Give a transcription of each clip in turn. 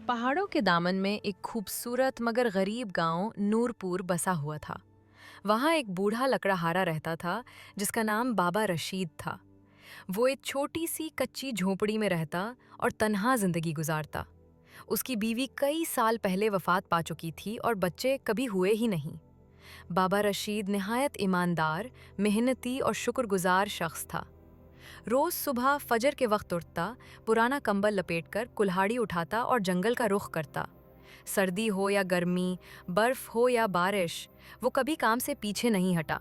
पहाड़ों के दामन में एक खूबसूरत मगर गरीब गांव नूरपुर बसा हुआ था। वहां एक बूढ़ा लकड़हारा रहता था जिसका नाम बाबा रशीद था। वो एक छोटी सी कच्ची झोपड़ी में रहता और तन्हा जिंदगी गुजारता। उसकी बीवी कई साल पहले वफात पा चुकी थी और बच्चे कभी हुए ही नहीं। बाबा रशीद निहायत ईमानदार, मेहनती और शुक्रगुजार शख्स था। रोज सुबह फजर के वक्त उठता, पुराना कंबल लपेटकर कुल्हाड़ी उठाता और जंगल का रुख करता। सर्दी हो या गर्मी, बर्फ हो या बारिश, वो कभी काम से पीछे नहीं हटा।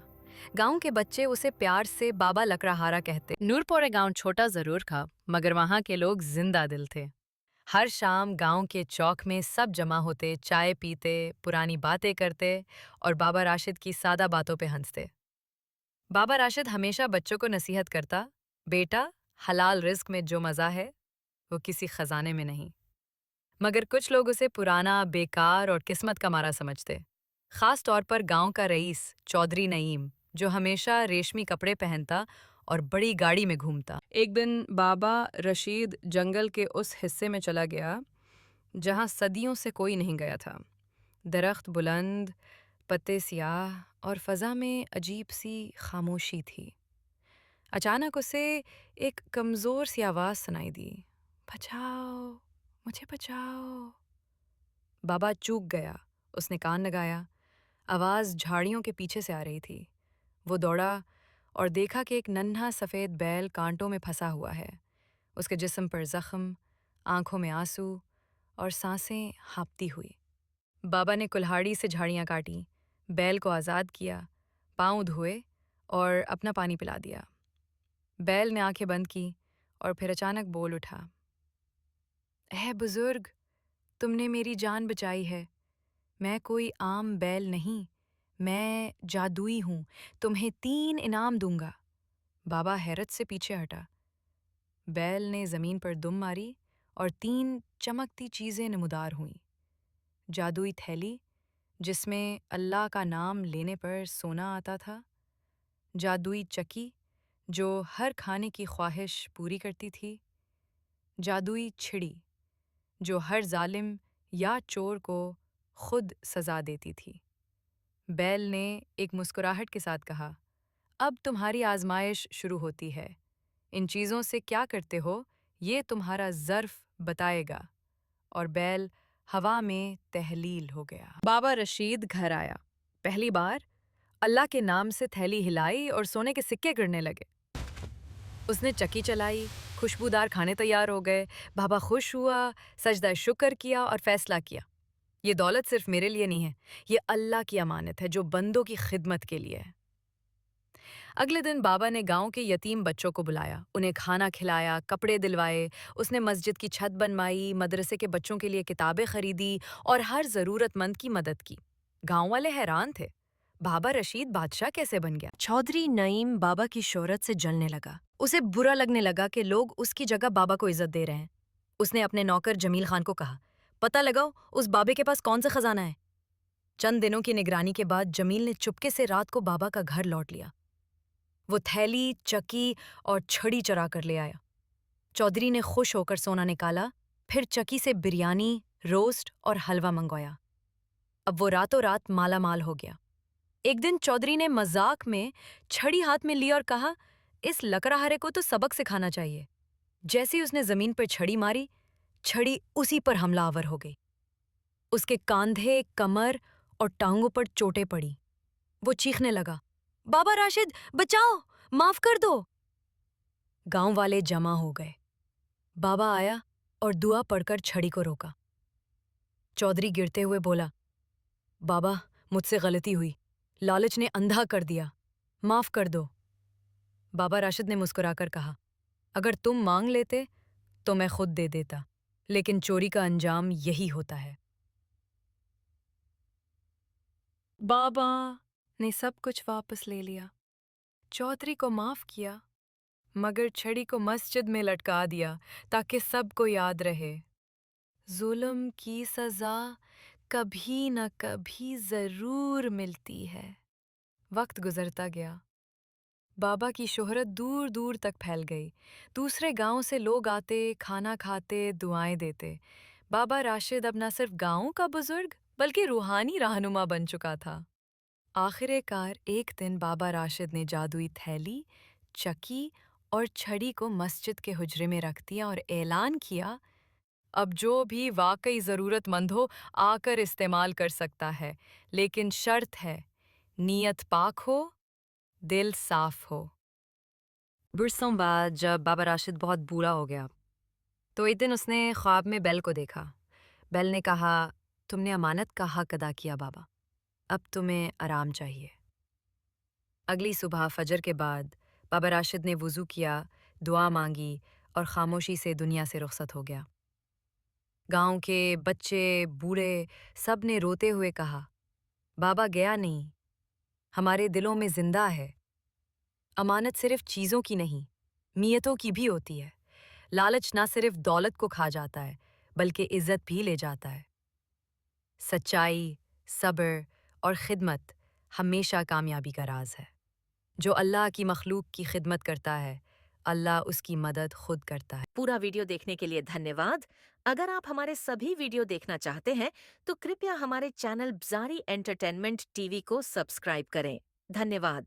गांव के बच्चे उसे प्यार से बाबा लकड़हारा कहते। नूरपुर गांव छोटा जरूर था, मगर वहां के लोग जिंदा दिल थे। हर शाम गांव के चौक में सब जमा होते, चाय पीते, पुरानी बातें करते और बाबा राशिद की सादा बातों पे हंसते। बाबा राशिद हमेशा बच्चों को नसीहत करता, बेटा, हलाल रिस्क में जो मज़ा है वो किसी खजाने में नहीं। मगर कुछ लोग उसे पुराना, बेकार और किस्मत का मारा समझते। खास तौर पर गांव का रईस चौधरी नईम, जो हमेशा रेशमी कपड़े पहनता और बड़ी गाड़ी में घूमता। एक दिन बाबा रशीद जंगल के उस हिस्से में चला गया जहां सदियों से कोई नहीं गया था। दरख्त बुलंद, पत्ते स्याह और फजा में अजीब सी खामोशी थी। अचानक उसे एक कमज़ोर सी आवाज़ सुनाई दी, बचाओ, मुझे बचाओ। बाबा चूक गया। उसने कान लगाया। आवाज़ झाड़ियों के पीछे से आ रही थी। वो दौड़ा और देखा कि एक नन्हा सफ़ेद बैल कांटों में फंसा हुआ है। उसके जिस्म पर ज़ख्म, आंखों में आंसू और सांसें हाँफती हुई। बाबा ने कुल्हाड़ी से झाड़ियाँ काटी, बैल को आज़ाद किया, पाँव धोए और अपना पानी पिला दिया। बैल ने आंखें बंद की और फिर अचानक बोल उठा, ऐ बुजुर्ग, तुमने मेरी जान बचाई है। मैं कोई आम बैल नहीं, मैं जादुई हूं। तुम्हें 3 इनाम दूंगा। बाबा हैरत से पीछे हटा। बैल ने जमीन पर दुम मारी और 3 चमकती चीजें नमूदार हुईं। जादुई थैली, जिसमें अल्लाह का नाम लेने पर सोना आता था। जादुई चक्की, जो हर खाने की ख्वाहिश पूरी करती थी। जादुई छिड़ी, जो हर जालिम या चोर को खुद सजा देती थी। बैल ने एक मुस्कुराहट के साथ कहा, अब तुम्हारी आजमाइश शुरू होती है। इन चीज़ों से क्या करते हो, ये तुम्हारा ज़र्फ बताएगा। और बैल हवा में तहलील हो गया। बाबा रशीद घर आया। पहली बार अल्लाह के नाम से थैली हिलाई और सोने के सिक्के गिरने लगे। उसने चक्की चलाई, खुशबूदार खाने तैयार हो गए। बाबा खुश हुआ, सजदा शुक्र किया और फैसला किया, ये दौलत सिर्फ मेरे लिए नहीं है, ये अल्लाह की अमानत है जो बंदों की खिदमत के लिए है। अगले दिन बाबा ने गांव के यतीम बच्चों को बुलाया, उन्हें खाना खिलाया, कपड़े दिलवाए। उसने मस्जिद की छत बनवाई, मदरसे के बच्चों के लिए किताबें खरीदी और हर ज़रूरतमंद की मदद की। गांव वाले हैरान थे, बाबा रशीद बादशाह कैसे बन गया। चौधरी नईम बाबा की शोहरत से जलने लगा। उसे बुरा लगने लगा कि लोग उसकी जगह बाबा को इज्जत दे रहे हैं। उसने अपने नौकर जमील खान को कहा, पता लगाओ उस बाबे के पास कौन सा खजाना है। चंद दिनों की निगरानी के बाद जमील ने चुपके से रात को बाबा का घर लौट लिया। वो थैली, चक्की और छड़ी चरा कर ले आया। चौधरी ने खुश होकर सोना निकाला, फिर चक्की से बिरयानी, रोस्ट और हलवा मंगवाया। अब वो रातों रात माला माल हो गया। एक दिन चौधरी ने मजाक में छड़ी हाथ में ली और कहा, इस लकड़हारे को तो सबक सिखाना चाहिए। जैसे ही उसने जमीन पर छड़ी मारी, छड़ी उसी पर हमलावर हो गई। उसके कांधे, कमर और टांगों पर चोटें पड़ी। वो चीखने लगा, बाबा राशिद, बचाओ, माफ कर दो। गांव वाले जमा हो गए। बाबा आया और दुआ पढ़कर छड़ी को रोका। चौधरी गिरते हुए बोला, बाबा, मुझसे गलती हुई, लालच ने अंधा कर दिया, माफ कर दो। बाबा राशिद ने मुस्कुराकर कहा, अगर तुम मांग लेते तो मैं खुद दे देता, लेकिन चोरी का अंजाम यही होता है। बाबा ने सब कुछ वापस ले लिया, चौधरी को माफ किया, मगर छड़ी को मस्जिद में लटका दिया ताकि सबको याद रहे, जुल्म की सजा कभी न कभी जरूर मिलती है। वक्त गुजरता गया। बाबा की शोहरत दूर दूर तक फैल गई। दूसरे गांव से लोग आते, खाना खाते, दुआएं देते। बाबा राशिद अब न सिर्फ गांव का बुजुर्ग बल्कि रूहानी रहनुमा बन चुका था। आखिरकार एक दिन बाबा राशिद ने जादुई थैली, चक्की और छड़ी को मस्जिद के हुजरे में रख दिया और ऐलान किया, अब जो भी वाकई ज़रूरतमंद हो आकर इस्तेमाल कर सकता है, लेकिन शर्त है, नीयत पाक हो, दिल साफ हो। बरसों बाद जब बाबा राशिद बहुत बूढ़ा हो गया तो एक दिन उसने ख्वाब में बेल को देखा। बेल ने कहा, तुमने अमानत का हक अदा किया बाबा, अब तुम्हें आराम चाहिए। अगली सुबह फजर के बाद बाबा राशिद ने वुज़ू किया, दुआ मांगी और खामोशी से दुनिया से रुखसत हो गया। गांव के बच्चे, बूढ़े, सब ने रोते हुए कहा, बाबा गया नहीं, हमारे दिलों में जिंदा है। अमानत सिर्फ चीज़ों की नहीं, नीयतों की भी होती है। लालच ना सिर्फ दौलत को खा जाता है, बल्कि इज्जत भी ले जाता है। सच्चाई, सब्र और खिदमत हमेशा कामयाबी का राज है। जो अल्लाह की मखलूक की खिदमत करता है, अल्लाह उसकी मदद खुद करता है। पूरा वीडियो देखने के लिए धन्यवाद। अगर आप हमारे सभी वीडियो देखना चाहते हैं तो कृपया हमारे चैनल ब्जारी एंटरटेनमेंट टीवी को सब्सक्राइब करें। धन्यवाद।